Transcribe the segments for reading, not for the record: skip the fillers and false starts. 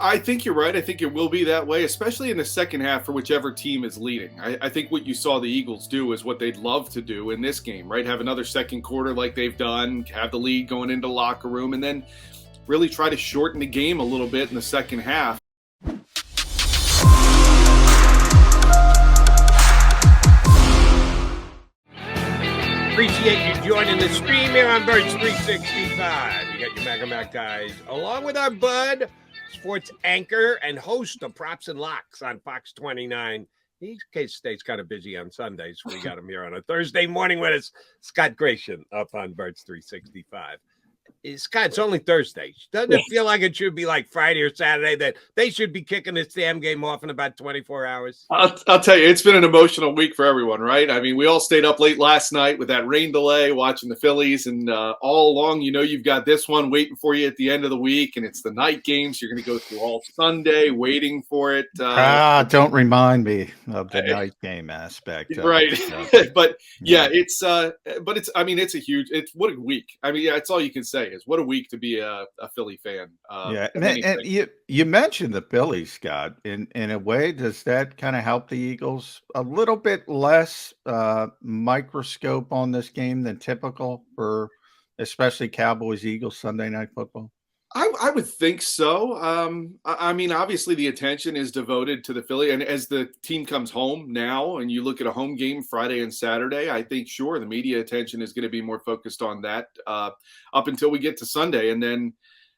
I think you're right. I think it will be that way, especially in the second half for whichever team is leading. I think what you saw the Eagles do is what they'd love to do in this game, right? Have another second quarter like they've done, have the lead going into the locker room, and then really try to shorten the game a little bit in the second half. Appreciate you joining the stream here on Birds 365. You got your Mega Mac guys, along with our bud, sports anchor and host of Props and Locks on Fox 29. He stays kind of busy on Sundays. We got him here on a Thursday morning with us. Scott Grayson up on Birds 365. Scott, it's only Thursday. Doesn't it feel like it should be like Friday or Saturday that they should be kicking this damn game off in about 24 hours? I'll tell you, it's been an emotional week for everyone, right? I mean, we all stayed up late last night with that rain delay, watching the Phillies, and all along, you've got this one waiting for you at the end of the week, and it's the night games. You're going to go through all Sunday waiting for it. Don't remind me of the night game aspect. Right. But it's a huge, what a week. I mean, it's all you can say is what a week to be a Philly fan. And you mentioned the Phillies, Scott. In a way, does that kind of help the Eagles a little bit less microscope on this game than typical for especially Cowboys Eagles Sunday Night Football? I would think so. I mean, obviously the attention is devoted to the Philly, and as the team comes home now, and you look at a home game Friday and Saturday, I think sure the media attention is going to be more focused on that up until we get to Sunday, and then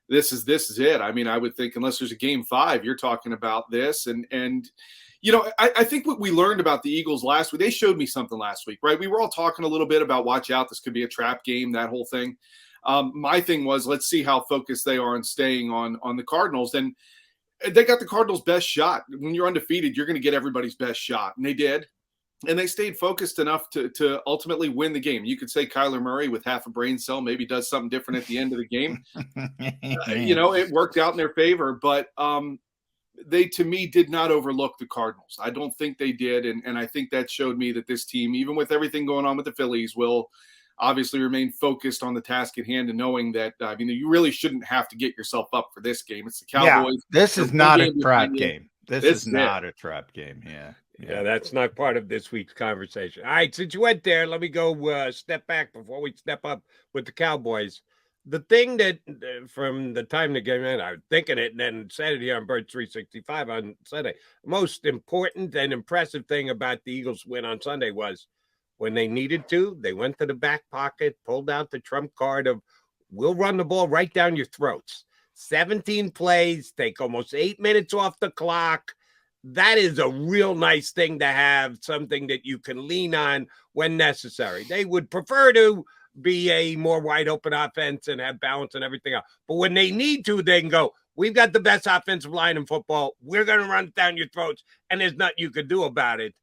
this is it. I mean, I would think unless there's a game 5, you're talking about this, and I think what we learned about the Eagles last week, they showed me something last week, right? We were all talking a little bit about watch out, this could be a trap game, that whole thing. My thing was, let's see how focused they are on staying on the Cardinals. And they got the Cardinals' best shot. When you're undefeated, you're going to get everybody's best shot. And they did. And they stayed focused enough to ultimately win the game. You could say Kyler Murray with half a brain cell maybe does something different at the end of the game. It worked out in their favor. But they, to me, did not overlook the Cardinals. I don't think they did. And I think that showed me that this team, even with everything going on with the Phillies, will – obviously remain focused on the task at hand and knowing that, you really shouldn't have to get yourself up for this game. It's the Cowboys. Yeah, this is not a trap game. This is not a trap game. Yeah, that's not part of this week's conversation. All right, since you went there, let me go step back before we step up with the Cowboys. The thing that from the time the game ended, I was thinking it and then said it here on Bird 365 on Sunday. Most important and impressive thing about the Eagles' win on Sunday was when they needed to, they went to the back pocket, pulled out the trump card of, we'll run the ball right down your throats. 17 plays, take almost 8 minutes off the clock. That is a real nice thing to have, something that you can lean on when necessary. They would prefer to be a more wide open offense and have balance and everything else. But when they need to, they can go, we've got the best offensive line in football. We're going to run it down your throats, and there's nothing you can do about it.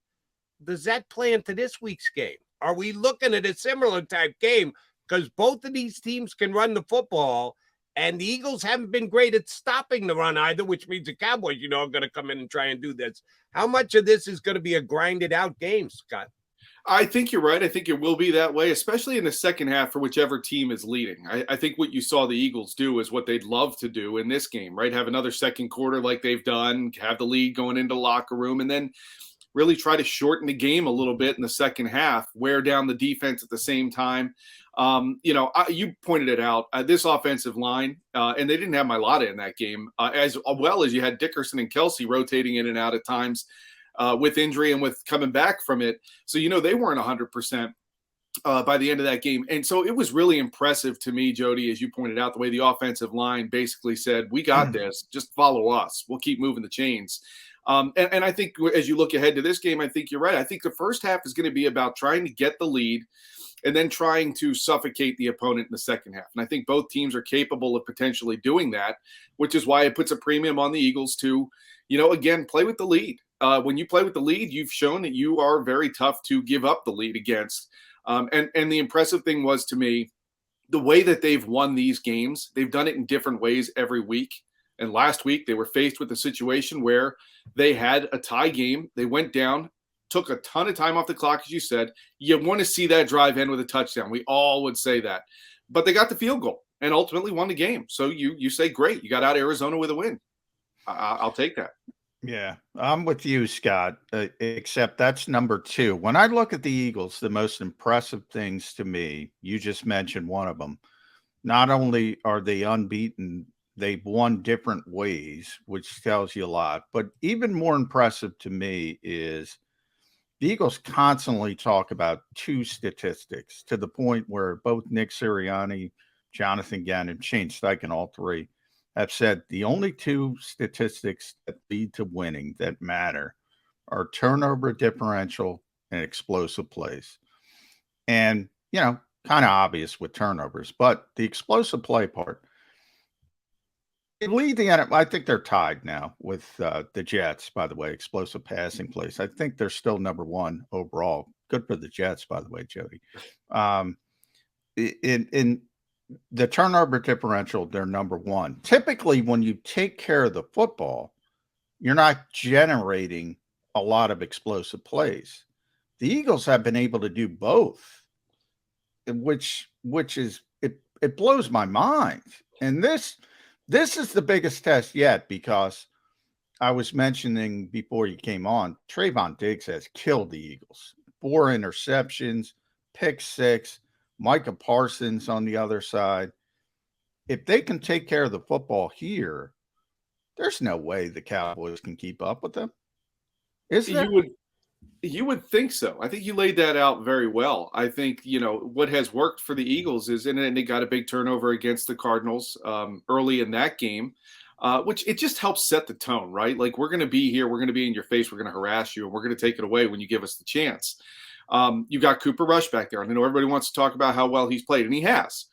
Does that play into this week's game? Are we looking at a similar type game? Because both of these teams can run the football, and the Eagles haven't been great at stopping the run either, which means the Cowboys, are going to come in and try and do this. How much of this is going to be a grinded out game, Scott? I think you're right. I think it will be that way, especially in the second half for whichever team is leading. I think what you saw the Eagles do is what they'd love to do in this game, right? Have another second quarter like they've done, have the lead going into the locker room, and then really try to shorten the game a little bit in the second half, wear down the defense at the same time. You pointed it out, this offensive line, and they didn't have Mailata in that game, as well as you had Dickerson and Kelsey rotating in and out at times with injury and with coming back from it. So, they weren't 100% by the end of that game. And so it was really impressive to me, Jody, as you pointed out, the way the offensive line basically said, we got this, just follow us. We'll keep moving the chains. And I think as you look ahead to this game, I think you're right. I think the first half is going to be about trying to get the lead and then trying to suffocate the opponent in the second half. And I think both teams are capable of potentially doing that, which is why it puts a premium on the Eagles to, again, play with the lead. When you play with the lead, you've shown that you are very tough to give up the lead against. And the impressive thing was, to me, the way that they've won these games, they've done it in different ways every week. And last week, they were faced with a situation where they had a tie game. They went down, took a ton of time off the clock, as you said. You want to see that drive end with a touchdown. We all would say that. But they got the field goal and ultimately won the game. So you say, great, you got out of Arizona with a win. I'll take that. Yeah, I'm with you, Scott, except that's number 2. When I look at the Eagles, the most impressive things to me, you just mentioned one of them. Not only are they unbeaten, they've won different ways, which tells you a lot. But even more impressive to me is the Eagles constantly talk about 2 statistics to the point where both Nick Sirianni, Jonathan Gannon, Shane Steichen, all 3 have said the only 2 statistics that lead to winning that matter are turnover differential and explosive plays. And, kind of obvious with turnovers, but the explosive play part, they lead the NFL. I think they're tied now with the Jets, by the way, explosive passing plays. I think they're still number 1 overall. Good for the Jets, by the way, Jody. In the turnover differential, they're number 1. Typically, when you take care of the football, you're not generating a lot of explosive plays. The Eagles have been able to do both, which is it blows my mind. And this is the biggest test yet, because I was mentioning before you came on, Trayvon Diggs has killed the Eagles. 4 interceptions, pick 6, Micah Parsons on the other side. If they can take care of the football here, there's no way the Cowboys can keep up with them. Is there? You would think so. I think you laid that out very well. I think, what has worked for the Eagles is, and they got a big turnover against the Cardinals early in that game, which it just helps set the tone, right? Like, we're going to be here. We're going to be in your face. We're going to harass you, and we're going to take it away when you give us the chance. You got Cooper Rush back there. I know everybody wants to talk about how well he's played, and he has.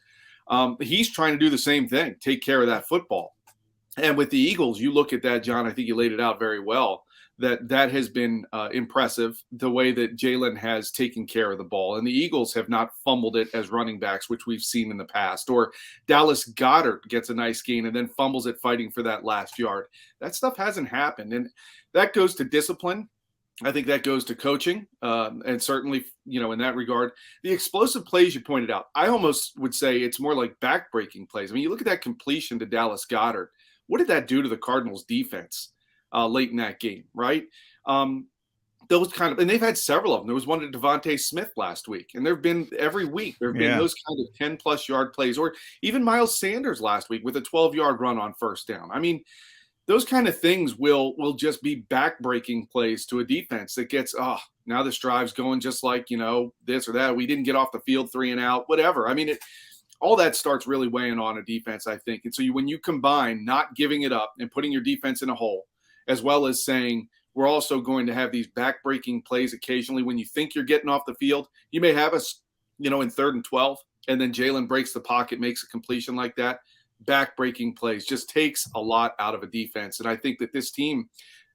He's trying to do the same thing, take care of that football. And with the Eagles, you look at that, John, I think you laid it out very well, that has been impressive, the way that Jalen has taken care of the ball. And the Eagles have not fumbled it as running backs, which we've seen in the past. Or Dallas Goedert gets a nice gain and then fumbles it fighting for that last yard. That stuff hasn't happened. And that goes to discipline. I think that goes to coaching. And certainly, in that regard, the explosive plays you pointed out, I almost would say it's more like back-breaking plays. I mean, you look at that completion to Dallas Goedert. What did that do to the Cardinals defense late in that game, right? Those and they've had several of them. There was one to Devontae Smith last week, and there have been every week. There have been those kind of 10-plus yard plays, or even Miles Sanders last week with a 12-yard run on first down. I mean, those kind of things will just be back-breaking plays to a defense that gets, now this drive's going just like, this or that. We didn't get off the field 3 and out, whatever. I mean, all that starts really weighing on a defense, I think. And so when you combine not giving it up and putting your defense in a hole, as well as saying we're also going to have these back-breaking plays occasionally when you think you're getting off the field, you may have us, in 3rd and 12, and then Jalen breaks the pocket, makes a completion like that. Back-breaking plays just takes a lot out of a defense. And I think that this team,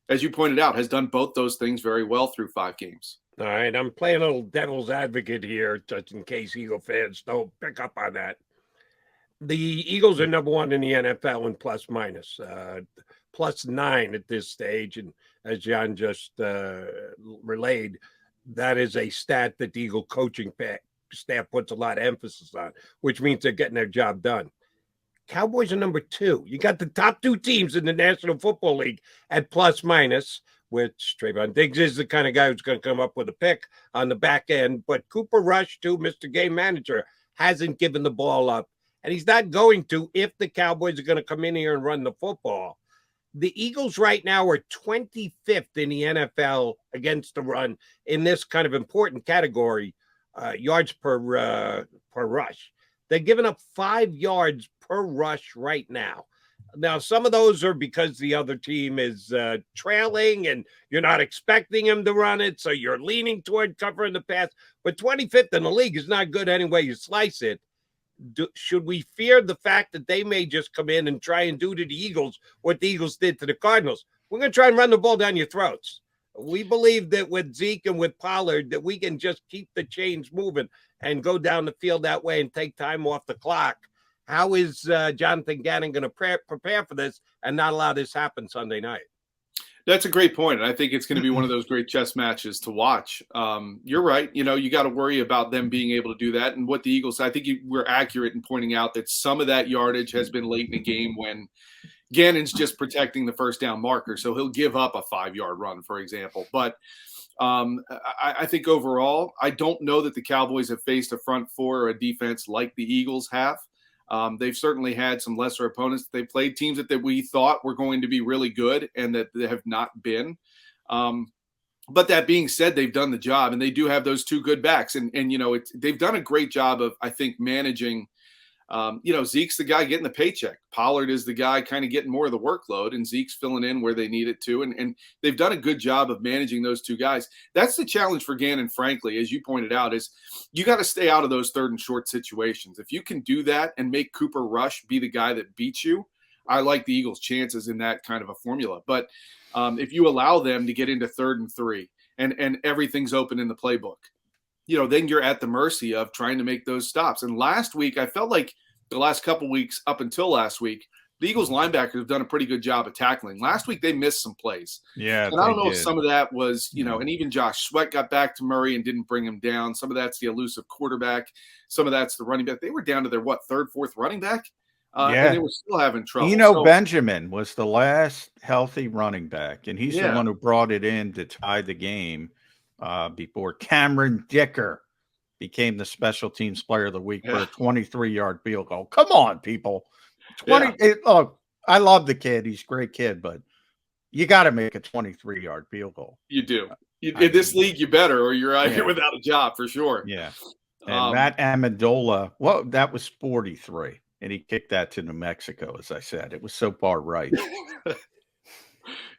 as you pointed out, has done both those things very well through 5 games. All right, I'm playing a little devil's advocate here, just in case Eagle fans don't pick up on that. The Eagles are number 1 in the NFL in plus-minus, +9 at this stage. And as John just relayed, that is a stat that the Eagle coaching staff puts a lot of emphasis on, which means they're getting their job done. Cowboys are number 2. You got the top 2 teams in the National Football League at plus-minus, which Trayvon Diggs is the kind of guy who's going to come up with a pick on the back end. But Cooper Rush, too, Mr. Game Manager, hasn't given the ball up. And he's not going to if the Cowboys are going to come in here and run the football. The Eagles right now are 25th in the NFL against the run in this kind of important category, yards per rush. They're giving up 5 yards per rush right now. Now, some of those are because the other team is trailing and you're not expecting him to run it, so you're leaning toward covering the pass. But 25th in the league is not good any way you slice it. Should we fear the fact that they may just come in and try and do to the Eagles what the Eagles did to the Cardinals? We're going to try and run the ball down your throats. We believe that with Zeke and with Pollard that we can just keep the chains moving and go down the field that way and take time off the clock. How is Jonathan Gannon going to prepare for this and not allow this happen Sunday night? That's a great point. And I think it's going to be one of those great chess matches to watch. You're right. You got to worry about them being able to do that. And what the Eagles, I think we're accurate in pointing out that some of that yardage has been late in the game when, Gannon's just protecting the first down marker, so he'll give up a 5-yard run, for example. But I think overall, I don't know that the Cowboys have faced a front four or a defense like the Eagles have. They've certainly had some lesser opponents. They played teams that we thought were going to be really good and that they have not been. But that being said, they've done the job, and they do have those two good backs. And they've done a great job of, I think, managing. Zeke's the guy getting the paycheck. Pollard is the guy kind of getting more of the workload, and Zeke's filling in where they need it to. And they've done a good job of managing those two guys. That's the challenge for Gannon, frankly, as you pointed out, is you got to stay out of those third and short situations. If you can do that and make Cooper Rush be the guy that beats you, I like the Eagles' chances in that kind of a formula. But if you allow them to get into 3rd and 3 and everything's open in the playbook, then you're at the mercy of trying to make those stops. And last week, I felt like the last couple weeks up until last week, the Eagles linebackers have done a pretty good job of tackling. Last week, they missed some plays. Yeah, and I don't know if some of that was, and even Josh Sweat got back to Murray and didn't bring him down. Some of that's the elusive quarterback. Some of that's the running back. They were down to their, 3rd, 4th running back? And they were still having trouble. Benjamin was the last healthy running back, and he's the one who brought it in to tie the game before Cameron Dicker became the special teams player of the week for a 23-yard field goal. Come on, people. 20. Look, I love the kid. He's a great kid, but you got to make a 23-yard field goal. You do. In this league, you better, or you're out here without a job for sure. Yeah. And Matt Amendola, that was 43. And he kicked that to New Mexico, as I said. It was so far right.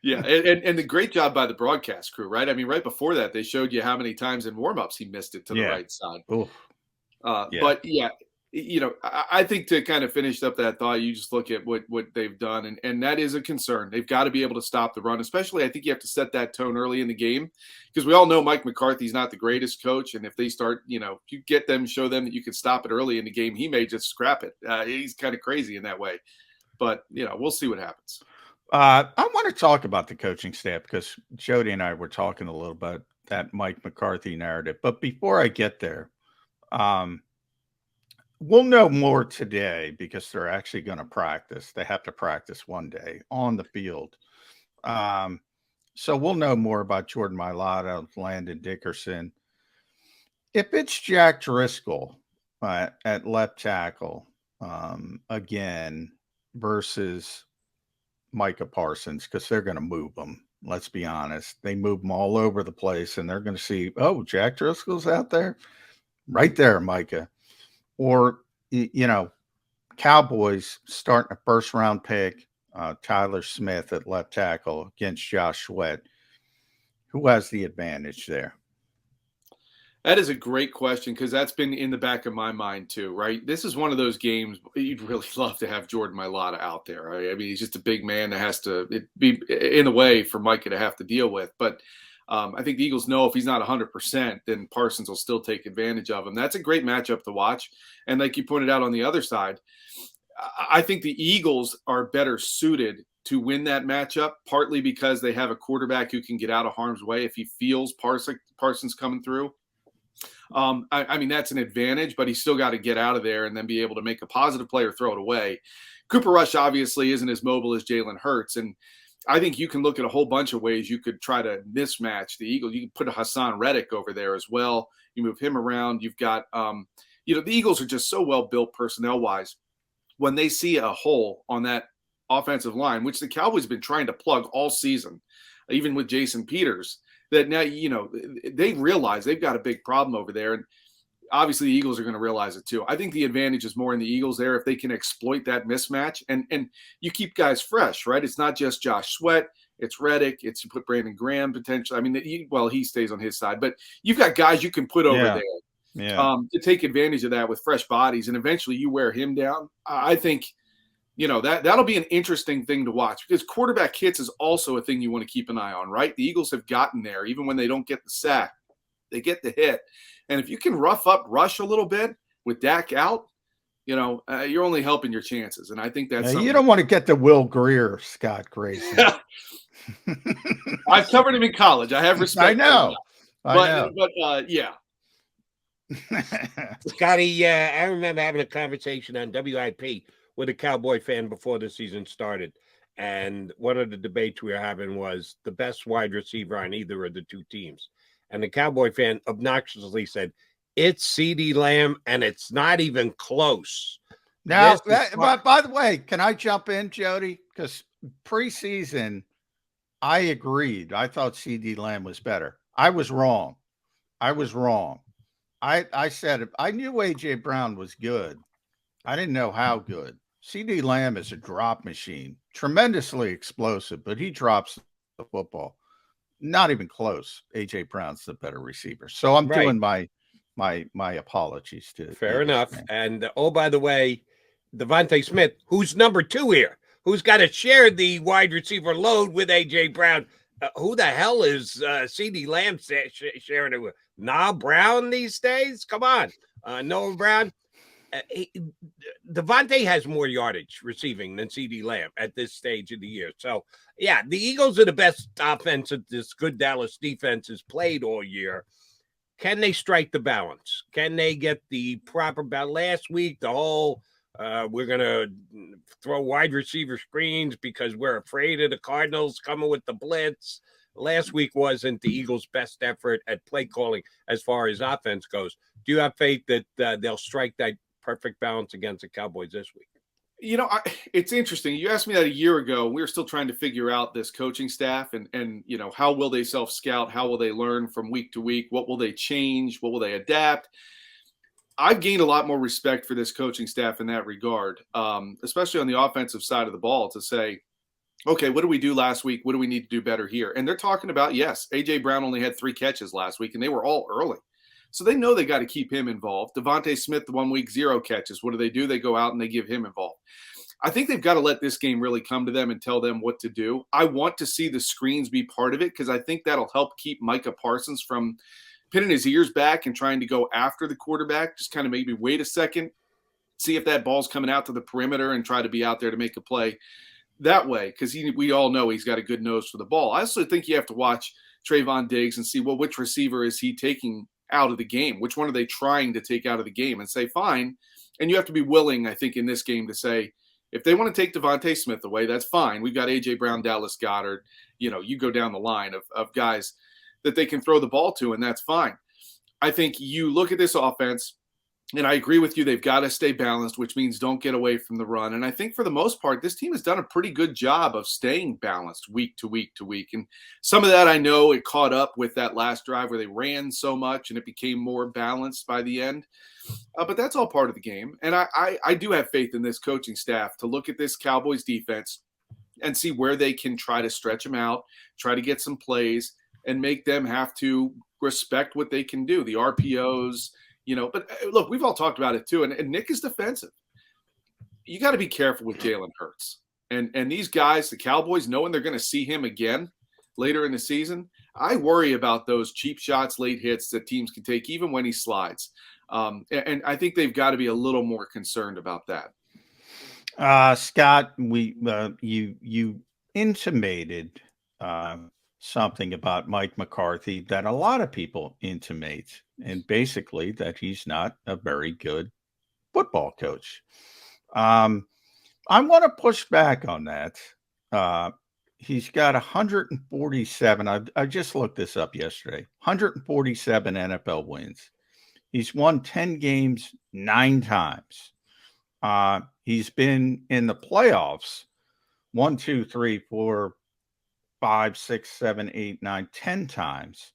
Yeah, and the great job by the broadcast crew, right? I mean, right before that, they showed you how many times in warm-ups he missed it to the right side. But, I think to kind of finish up that thought, you just look at what they've done, and that is a concern. They've got to be able to stop the run, especially I think you have to set that tone early in the game because we all know Mike McCarthy's not the greatest coach, and if they start, if you get them, show them that you can stop it early in the game, he may just scrap it. He's kind of crazy in that way. But, we'll see what happens. I want to talk about the coaching staff because Jody and I were talking a little about that Mike McCarthy narrative. But before I get there, we'll know more today because they're actually going to practice. They have to practice one day on the field. So we'll know more about Jordan Mailata, Landon Dickerson. If it's Jack Driscoll at left tackle again versus Micah Parsons, because they're going to move them. Let's be honest. They move them all over the place, and they're going to see, Jack Driscoll's out there. Right there, Micah. Or, Cowboys starting a first-round pick, Tyler Smith at left tackle against Josh Sweat. Who has the advantage there? That is a great question because that's been in the back of my mind too, right? This is one of those games you'd really love to have Jordan Mailata out there. Right? I mean, he's just a big man that has to be in the way for Micah to have to deal with. But I think the Eagles know if he's not 100%, then Parsons will still take advantage of him. That's a great matchup to watch. And like you pointed out on the other side, I think the Eagles are better suited to win that matchup, partly because they have a quarterback who can get out of harm's way if he feels Parsons coming through. I mean, that's an advantage, but he's still got to get out of there and then be able to make a positive play or throw it away. Cooper Rush obviously isn't as mobile as Jalen Hurts. And I think you can look at a whole bunch of ways you could try to mismatch the Eagles. You can put a Hassan Reddick over there as well. You move him around. You've got, the Eagles are just so well built personnel wise. When they see a hole on that offensive line, which the Cowboys have been trying to plug all season, even with Jason Peters, that now, they realize they've got a big problem over there. And obviously the Eagles are going to realize it too. I think the advantage is more in the Eagles there if they can exploit that mismatch and you keep guys fresh, right? It's not just Josh Sweat. It's Reddick. It's you put Brandon Graham potentially. I mean, he stays on his side, but you've got guys you can put over there to take advantage of that with fresh bodies. And eventually you wear him down. I think, that'll be an interesting thing to watch because quarterback hits is also a thing you want to keep an eye on, right? The Eagles have gotten there. Even when they don't get the sack, they get the hit. And if you can rough up Rush a little bit with Dak out, you're only helping your chances. And I think that's you don't want to get the Will Greer, Scott Grayson. I've covered him in college. I have respect. I know. But yeah. Scotty, I remember having a conversation on WIP with a Cowboy fan before the season started. and one of the debates we were having was the best wide receiver on either of the two teams. And the Cowboy fan obnoxiously said, it's CeeDee Lamb, and it's not even close. Now, by the way, can I jump in, Jody? Because preseason, I agreed. I thought CeeDee Lamb was better. I was wrong. I said I knew A.J. Brown was good. I didn't know how good. CeeDee Lamb is a drop machine, tremendously explosive, but he drops the football. Not even close. A.J. Brown's the better receiver. So I'm doing my apologies to fair enough. And oh, by the way, Devontae Smith, who's number 2 here, who's got to share the wide receiver load with A.J. Brown. Who the hell is CeeDee Lamb sharing it with? Nah, Brown these days? Come on. Noah Brown. Devontae has more yardage receiving than CeeDee Lamb at this stage of the year. So, yeah, the Eagles are the best offense that this good Dallas defense has played all year. Can they strike the balance? Can they get the proper balance? Last week, the whole we're going to throw wide receiver screens because we're afraid of the Cardinals coming with the blitz. Last week wasn't the Eagles' best effort at play calling as far as offense goes. Do you have faith that they'll strike that perfect balance against the Cowboys this week? You know, it's interesting. You asked me that a year ago. We were still trying to figure out this coaching staff and you know, how will they self-scout? How will they learn from week to week? What will they change? What will they adapt? I've gained a lot more respect for this coaching staff in that regard, especially on the offensive side of the ball, to say, okay, what did we do last week? What do we need to do better here? And they're talking about, yes, A.J. Brown only had 3 catches last week, and they were all early. So they know they got to keep him involved. Devontae Smith, 1 week, 0 catches. What do? They go out and they give him involved. I think they've got to let this game really come to them and tell them what to do. I want to see the screens be part of it because I think that'll help keep Micah Parsons from pinning his ears back and trying to go after the quarterback. Just kind of maybe wait a second, see if that ball's coming out to the perimeter and try to be out there to make a play that way, because we all know he's got a good nose for the ball. I also think you have to watch Trayvon Diggs and see, well, which receiver is he taking out of the game? Which one are they trying to take out of the game? And say, fine. And you have to be willing, I think, in this game to say, if they want to take Devontae Smith away, that's fine. We've got A.J. Brown, Dallas Goedert. You know, you go down the line of guys that they can throw the ball to, and that's fine. I think you look at this offense, and I agree with you, they've got to stay balanced, which means don't get away from the run. And I think for the most part, this team has done a pretty good job of staying balanced week to week to week. And some of that, I know it caught up with that last drive where they ran so much and it became more balanced by the end. But that's all part of the game. And I do have faith in this coaching staff to look at this Cowboys defense and see where they can try to stretch them out, try to get some plays, and make them have to respect what they can do. The RPOs, you know, but look, we've all talked about it too. And Nick is defensive. You got to be careful with Jalen Hurts. And these guys, the Cowboys, knowing they're going to see him again later in the season, I worry about those cheap shots, late hits that teams can take, even when he slides. And I think they've got to be a little more concerned about that. Scott, you intimated something about Mike McCarthy that a lot of people intimate, and basically that he's not a very good football coach. I want to push back on that. He's got 147. I just looked this up yesterday. 147 NFL wins. He's won 10 games 9 times. He's been in the playoffs 1, 2, 3, 4, 5, 6, 7, 8, 9, 10 times.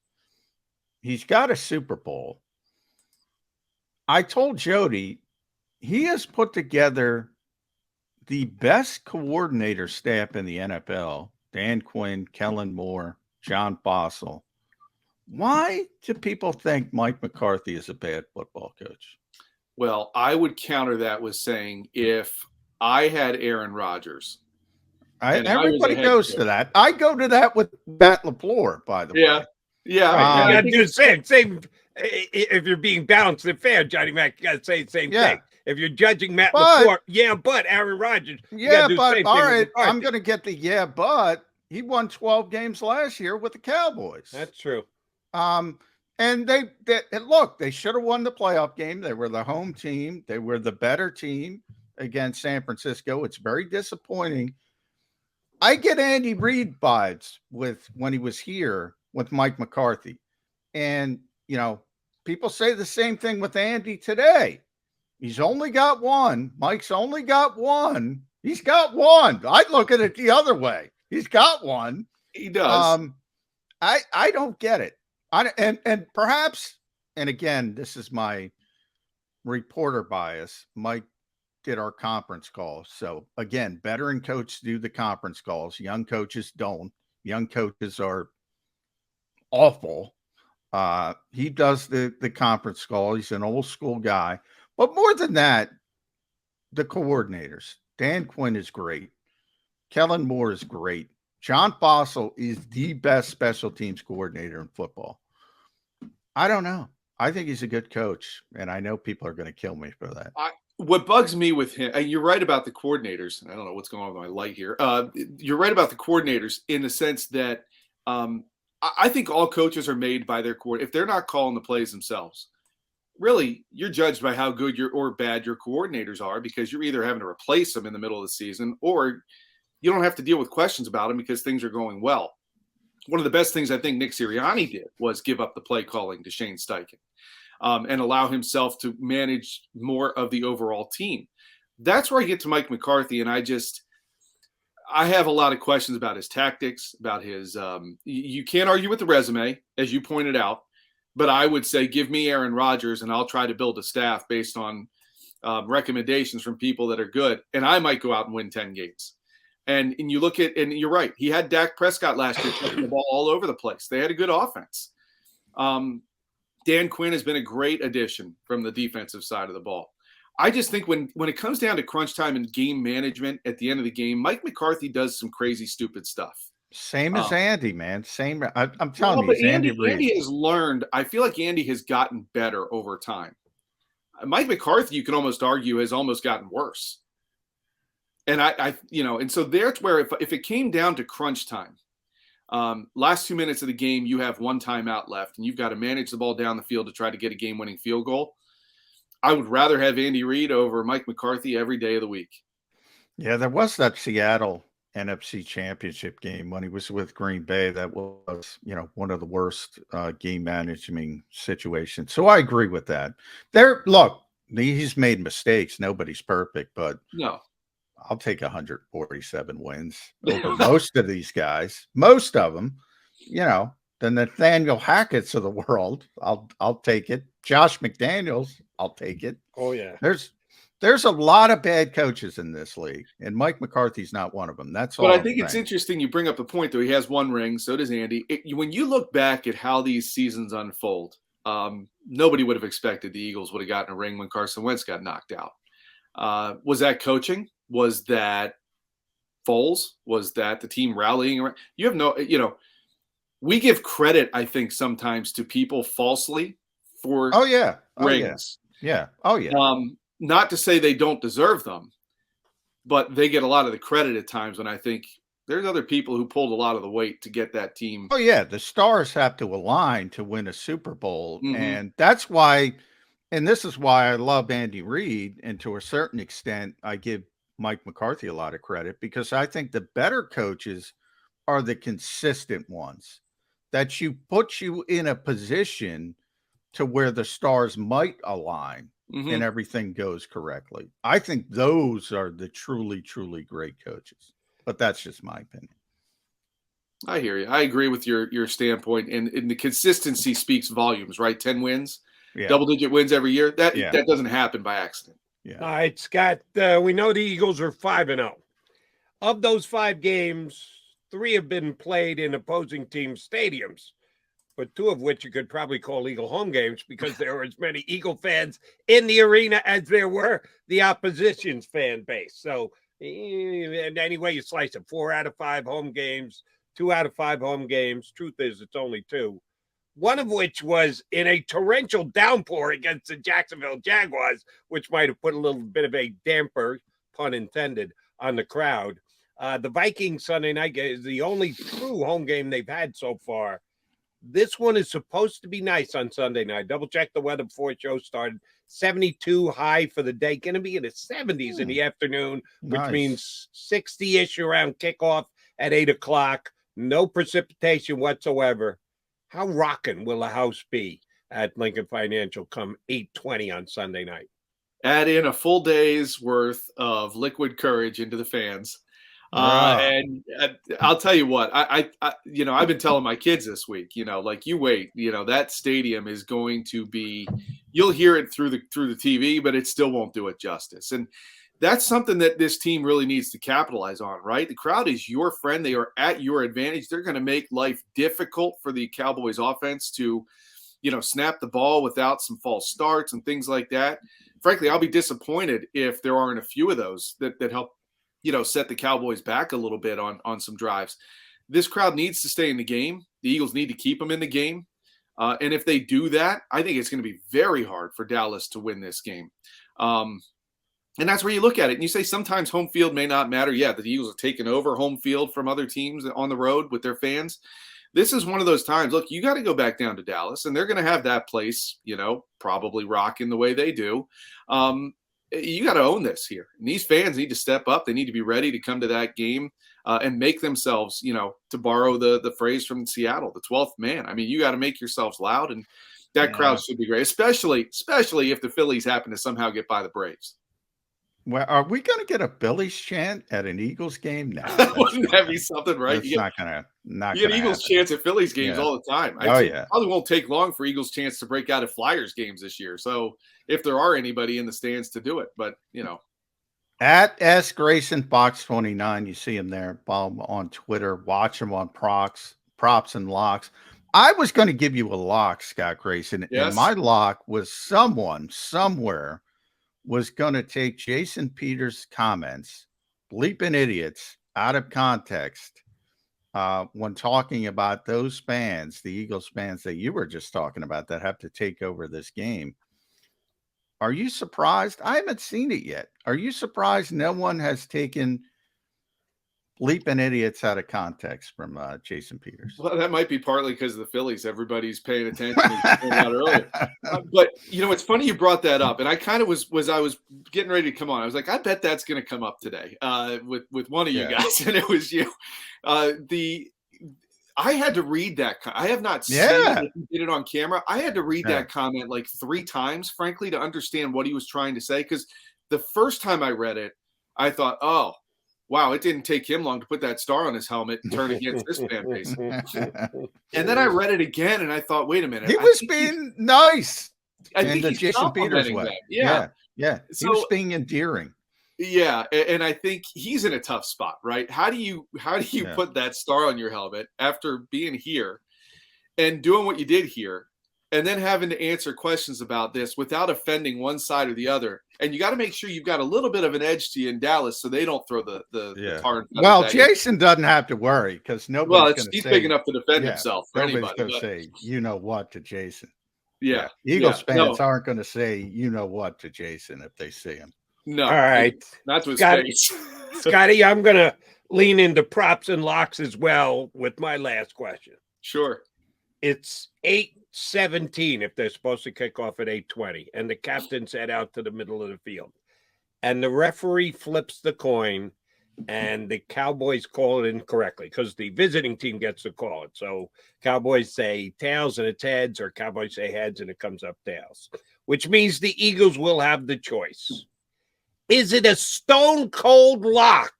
He's got a Super Bowl. I told Jody he has put together the best coordinator staff in the NFL. Dan Quinn, Kellen Moore, John Bossel. Why do people think Mike McCarthy is a bad football coach? Well, I would counter that with saying if I had Aaron Rodgers. Everybody goes to that. I go to that with Matt LaFleur, by the way. Yeah. Right. You got to do the same. If you're being balanced and fair, Johnny Mac, you got to say the same thing. If you're judging Matt LaFleur, but Aaron Rodgers, but all right, I'm going to get the but he won 12 games last year with the Cowboys. That's true. And they should have won the playoff game. They were the home team. They were the better team against San Francisco. It's very disappointing. I get Andy Reid vibes with when he was here with Mike McCarthy. And, people say the same thing with Andy today. He's only got one. Mike's only got one. He's got one. I'd look at it the other way. He's got one. He does. I don't get it. And perhaps, and again, this is my reporter bias. Mike did our conference calls. So again, veteran coaches do the conference calls. Young coaches don't. Young coaches are awful. He does the conference call. He's an old school guy. But more than that, the coordinators. Dan Quinn is great. Kellen Moore is great. John Fossil is the best special teams coordinator in football. I don't know. I think he's a good coach, and I know people are going to kill me for that. What bugs me with him, and you're right about the coordinators. I don't know what's going on with my light here. You're right about the coordinators in the sense that I think all coaches are made by their coordinator. If they're not calling the plays themselves, really, you're judged by how good or bad your coordinators are, because you're either having to replace them in the middle of the season, or you don't have to deal with questions about them because things are going well. One of the best things I think Nick Sirianni did was give up the play calling to Shane Steichen and allow himself to manage more of the overall team. That's where I get to Mike McCarthy, and I have a lot of questions about his tactics, about his you can't argue with the resume, as you pointed out, but I would say give me Aaron Rodgers, and I'll try to build a staff based on recommendations from people that are good, and I might go out and win 10 games. And you look at, and you're right, he had Dak Prescott last year taking the ball all over the place. They had a good offense. Dan Quinn has been a great addition from the defensive side of the ball. I just think when it comes down to crunch time and game management at the end of the game, Mike McCarthy does some crazy, stupid stuff. Same as Andy, man. Same. I'm telling you, Andy has learned. I feel like Andy has gotten better over time. Mike McCarthy, you can almost argue, has almost gotten worse. And and so there's where if it came down to crunch time, last 2 minutes of the game, you have one timeout left, and you've got to manage the ball down the field to try to get a game-winning field goal. I would rather have Andy Reid over Mike McCarthy every day of the week. Yeah, there was that Seattle NFC Championship game when he was with Green Bay. That was, one of the worst game management situations. So I agree with that. Look, he's made mistakes. Nobody's perfect, but no. I'll take 147 wins over most of these guys. Most of them, the Nathaniel Hackett's of the world. I'll take it. Josh McDaniels, I'll take it. Oh yeah. There's a lot of bad coaches in this league, and Mike McCarthy's not one of them. That's all. But I think it's interesting you bring up the point, though. He has one ring, so does Andy. When you look back at how these seasons unfold, nobody would have expected the Eagles would have gotten a ring when Carson Wentz got knocked out. Was that coaching? Was that Foles? Was that the team rallying around? You have we give credit, I think, sometimes to people falsely for rings. Yeah. Oh, yeah. Not to say they don't deserve them, but they get a lot of the credit at times when I think there's other people who pulled a lot of the weight to get that team. Oh, yeah. The stars have to align to win a Super Bowl. Mm-hmm. And that's why, and this is why I love Andy Reid. And to a certain extent, I give Mike McCarthy a lot of credit, because I think the better coaches are the consistent ones that put you in a position to where the stars might align and everything goes correctly. I think those are the truly, truly great coaches, but that's just my opinion. I hear you. I agree with your standpoint, and the consistency speaks volumes, right? 10 wins, double-digit wins every year. That doesn't happen by accident. Yeah. All right, Scott, we know the Eagles are 5-0. Of those 5 games, 3 have been played in opposing team stadiums, but 2 of which you could probably call Eagle home games, because there were as many Eagle fans in the arena as there were the opposition's fan base. So and any way you slice it, 4 out of 5 home games, 2 out of 5 home games. Truth is, it's only 2. One of which was in a torrential downpour against the Jacksonville Jaguars, which might have put a little bit of a damper, pun intended, on the crowd. The Vikings Sunday night game is the only true home game they've had so far. This one is supposed to be nice on Sunday night. Double-check the weather before the show started. 72 high for the day. Going to be in the 70s in the afternoon, which means 60-ish around kickoff at 8 o'clock, no precipitation whatsoever. How rocking will the house be at Lincoln Financial come 8:20 on Sunday night? Add in a full day's worth of liquid courage into the fans. And I'll tell you what, I've been telling my kids this week, like, you wait, that stadium is going to be, you'll hear it through the TV, but it still won't do it justice. And that's something that this team really needs to capitalize on, right? The crowd is your friend. They are at your advantage. They're going to make life difficult for the Cowboys offense to, snap the ball without some false starts and things like that. Frankly, I'll be disappointed if there aren't a few of those that help, set the Cowboys back a little bit on some drives. This crowd needs to stay in the game. The Eagles need to keep them in the game. And if they do that, I think it's going to be very hard for Dallas to win this game. And that's where you look at it and you say sometimes home field may not matter. Yeah, the Eagles have taken over home field from other teams on the road with their fans. This is one of those times, look, you got to go back down to Dallas, and they're going to have that place, probably rocking the way they do. You got to own this here. And these fans need to step up. They need to be ready to come to that game and make themselves, to borrow the phrase from Seattle, the 12th man. I mean, you got to make yourselves loud, and that crowd should be great, especially if the Phillies happen to somehow get by the Braves. Well, are we going to get a Billies chant at an Eagles game now? Wouldn't that be something, right? It's not going to. You get Eagles chants at Phillies games all the time. Probably won't take long for Eagles chants to break out at Flyers games this year. So if there are anybody in the stands to do it, but At S Grayson Box 29, you see him there. Follow him on Twitter. Watch him on props and locks. I was going to give you a lock, Scott Grayson, and my lock was someone somewhere was going to take Jason Peters' comments, bleeping idiots, out of context when talking about those fans, the Eagles fans that you were just talking about that have to take over this game. Are you surprised? I haven't seen it yet. Are you surprised no one has taken bleeping idiots out of context from Jason Peters? Well, that might be partly because of the Phillies. Everybody's paying attention out earlier. But it's funny you brought that up, and I kind of was I was getting ready to come on. I was like, I bet that's going to come up today with one of you guys, and it was you. I had to read that. I have not seen it. He did it on camera. I had to read that comment like 3 times, frankly, to understand what he was trying to say. Because the first time I read it, I thought, oh, wow, it didn't take him long to put that star on his helmet and turn against this fan base. And then I read it again, and I thought, wait a minute. He was being nice. I think he's Jason Peters way. Yeah. He was being endearing. Yeah, and I think he's in a tough spot, right? How do you put that star on your helmet after being here and doing what you did here, and then having to answer questions about this without offending one side or the other? And you got to make sure you've got a little bit of an edge to you in Dallas, so they don't throw the tar. Well, Jason doesn't have to worry because nobody's going to say. He's big enough to defend himself for nobody's anybody. Nobody's going to say, you know what, to Jason. Yeah. Eagles fans aren't going to say, you know what, to Jason if they see him. No. All right. Not to his face. Scotty, I'm going to lean into props and locks as well with my last question. Sure. It's 8:17 if they're supposed to kick off at 8:20, and the captain's head out to the middle of the field. And the referee flips the coin, and the Cowboys call it incorrectly because the visiting team gets to call it. So Cowboys say tails and it's heads, or Cowboys say heads and it comes up tails, which means the Eagles will have the choice. Is it a stone cold lock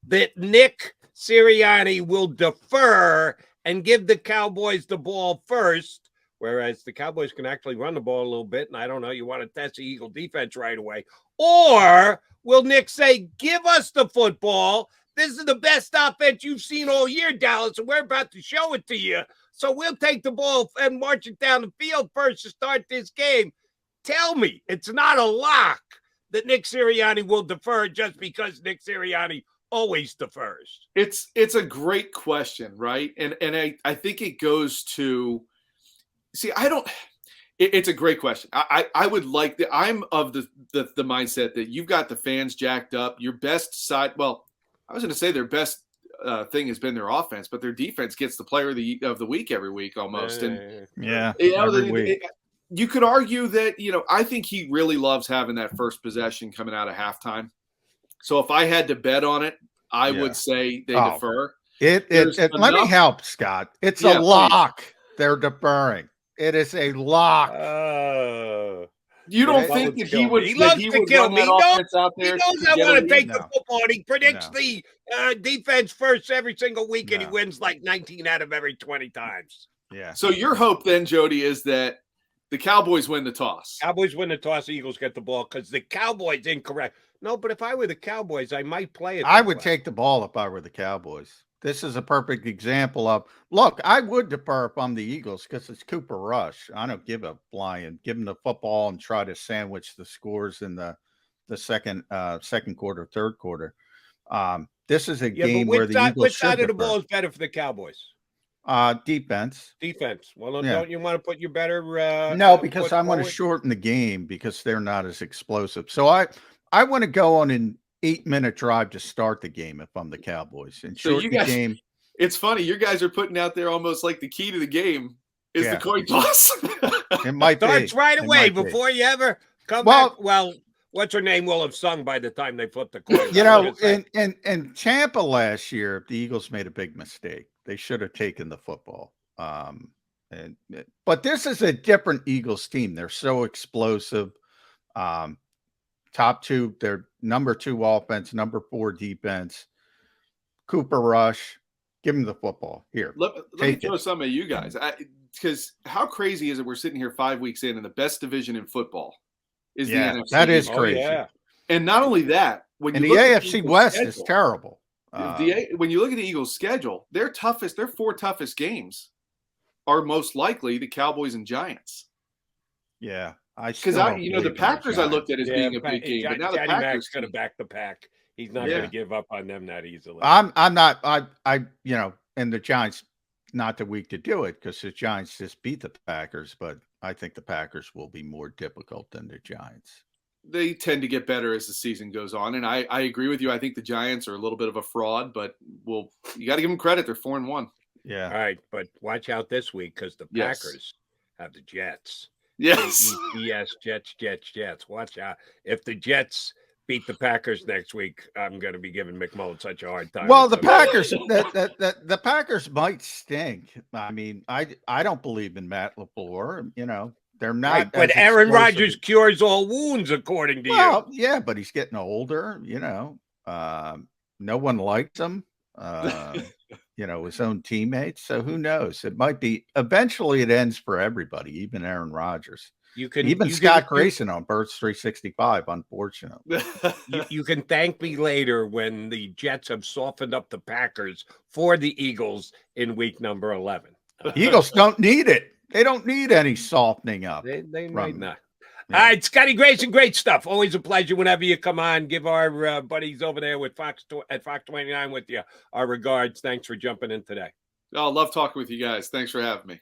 that Nick Sirianni will defer and give the Cowboys the ball first, whereas the Cowboys can actually run the ball a little bit, and I don't know, you want to test the Eagle defense right away? Or will Nick say, give us the football. This is the best offense you've seen all year, Dallas, and we're about to show it to you. So we'll take the ball and march it down the field first to start this game. Tell me it's not a lock that Nick Sirianni will defer just because Nick Sirianni always defers. It's a great question, right? And I think it goes to it's a great question. I would like I'm of the mindset that you've got the fans jacked up. Your best side, well, I was going to say their best thing has been their offense, but their defense gets the player of the week every week almost. And every week. You could argue that, I think he really loves having that first possession coming out of halftime. So if I had to bet on it, I would say they defer. Let me help, Scott. It's a lock. They're deferring. It is a lock. You don't think that he would? He loves to kill me. He knows I want to take the football, and he predicts the defense first every single week, and he wins like 19 out of every 20 times. Yeah. So your hope then, Jody, is that the Cowboys win the toss. Cowboys win the toss. The Eagles get the ball because the Cowboys incorrect. No, but if I were the Cowboys, I might play it. I would take the ball if I were the Cowboys. This is a perfect example of, look, I would defer if I'm the Eagles because it's Cooper Rush. I don't give a flying. Give him the football and try to sandwich the scores in the second quarter, third quarter. This is a game where the Eagles which side of the ball is better for the Cowboys? Defense. Well, don't you want to put your better? No, because I want to shorten the game because they're not as explosive. So I want to go on an 8-minute drive to start the game if I'm the Cowboys and shorten the game. It's funny. You guys are putting out there almost like the key to the game is the coin toss. It might starts right away before you ever come back. Well, what's her name will have sung by the time they flip the coin. You know, in Tampa last year, the Eagles made a big mistake. They should have taken the football. But this is a different Eagles team. They're so explosive. Top two, they're number 2 offense, number 4 defense. Cooper Rush, give him the football. Here, let me throw some at you guys. Because how crazy is it? We're sitting here 5 weeks in, and the best division in football is the NFC. That is crazy. And not only that, when you look at the AFC West is terrible. When you look at the Eagles' schedule, their 4 toughest games are most likely the Cowboys and Giants. Yeah. Because the Packers I looked at as being a big game, but now the Packers going to back the pack. He's not going to give up on them that easily. I'm not. And the Giants not the week to do it because the Giants just beat the Packers, but I think the Packers will be more difficult than the Giants. They tend to get better as the season goes on, and I agree with you. I think the Giants are a little bit of a fraud, but you got to give them credit. They're 4-1. Yeah. All right, but watch out this week because the Packers have the Jets. Yes. Yes, Jets. Watch out. If the Jets beat the Packers next week, I'm going to be giving McMullen such a hard time. Well, the Packers, the Packers might stink. I mean, I don't believe in Matt LaFleur. They're not. Right, but Aaron Rodgers cures all wounds, according to you. Yeah, but he's getting older. No one likes him. His own teammates. So who knows? It might be eventually it ends for everybody, even Aaron Rodgers. Even Scott Grayson on Birds 365, unfortunately. You can thank me later when the Jets have softened up the Packers for the Eagles in week number 11. Eagles don't need it. They don't need any softening up. They might not. Yeah. All right, Scotty Grayson, great stuff. Always a pleasure whenever you come on. Give our buddies over there with Fox 29 with you our regards. Thanks for jumping in today. I love talking with you guys. Thanks for having me.